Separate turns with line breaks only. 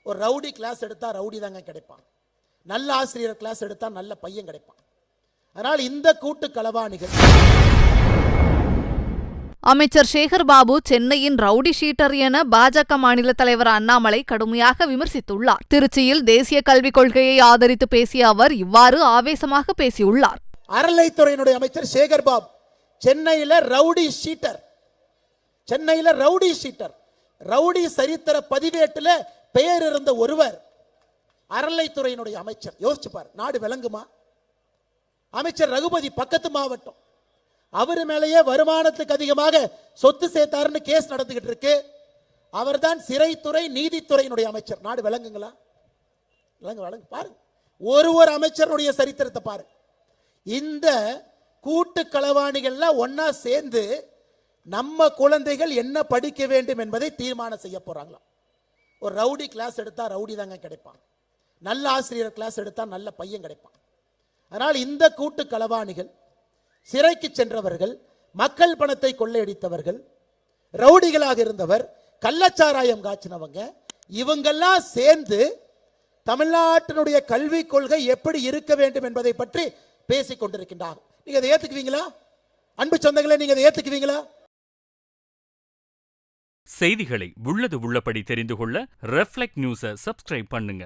ஒரு rowdy class எடுத்தா rowdy தாங்க கிடைப்பான், நல்ல ஆசிரியர் கிளாஸ் எடுத்தா நல்ல பையன் கிடைப்பான். அதனால் இந்த கூட்டு களவாணிகள்.
அமைச்சர் சேகர்பாபு சென்னையின் ரவுடி ஷீட்டர் என பாஜக மாநில தலைவர் அண்ணாமலை கடுமையாக விமர்சித்துள்ளார். திருச்சியில் தேசிய கல்விக் கொள்கையை ஆதரித்து பேசிய அவர் இவ்வாறு ஆவேசமாக பேசியுள்ளார்.
அறநிலைத்துறையினுடைய அமைச்சர் சேகர்பாபு சென்னையில ரவுடி ஷீட்டர், சென்னையில ரவுடி ஷீட்டர், ரவுடி சரித்திர பதிவேட்டில் பெயர் இருந்த ஒருவர் அறநிலைத்துறையினுடைய அமைச்சர். யோசிச்சு பாரு, நாடு விளங்குமா? அமைச்சர் ரகுபதி பக்கத்து மாவட்டம், அவர் மேலேயே வருமானத்துக்கு அதிகமாக சொத்து சேர்த்தாருன்னு கேஸ் நடந்துகிட்டு இருக்கு. அவர் தான் சிறைத்துறை நீதித்துறையினுடைய அமைச்சர். நாடு விளங்குங்களா? விளங்கு பாருங்க, ஒரு அமைச்சருடைய சரித்திரத்தை பாருங்க. இந்த கூட்டு களவாணிகள்லாம் ஒன்னா சேர்ந்து நம்ம குழந்தைகள் என்ன படிக்க வேண்டும் என்பதை தீர்மானம் செய்ய போறாங்களாம். ஒரு ரவுடி கிளாஸ் எடுத்தா ரவுடி தாங்க கிடைப்பான், நல்ல ஆசிரியர் கிளாஸ் எடுத்தா நல்ல பையன் கிடைப்பான். அதனால் இந்த கூட்டு களவாணிகள், சிறைக்கு சென்றவர்கள், மக்கள் பணத்தை கொள்ளையடித்தவர்கள், ரவுடிகளாக இருந்தவர், கள்ளச்சாராயம் காய்ச்சினவங்க, இவங்கெல்லாம் சேர்ந்து தமிழ்நாட்டினுடைய கல்விக் கொள்கை எப்படி இருக்க வேண்டும் என்பதை பற்றி பேசிக் கொண்டிருக்கின்றார். நீங்க அதை ஏத்துக்குவீங்களா? அன்பு சொந்தங்களே, நீங்க அதை ஏத்துக்குவீங்களா?
செய்திகளை உள்ளது உள்ளபடி தெரிந்து கொள்ள ரெஃப்ளெக்ட் நியூஸை சப்ஸ்கிரைப் பண்ணுங்க.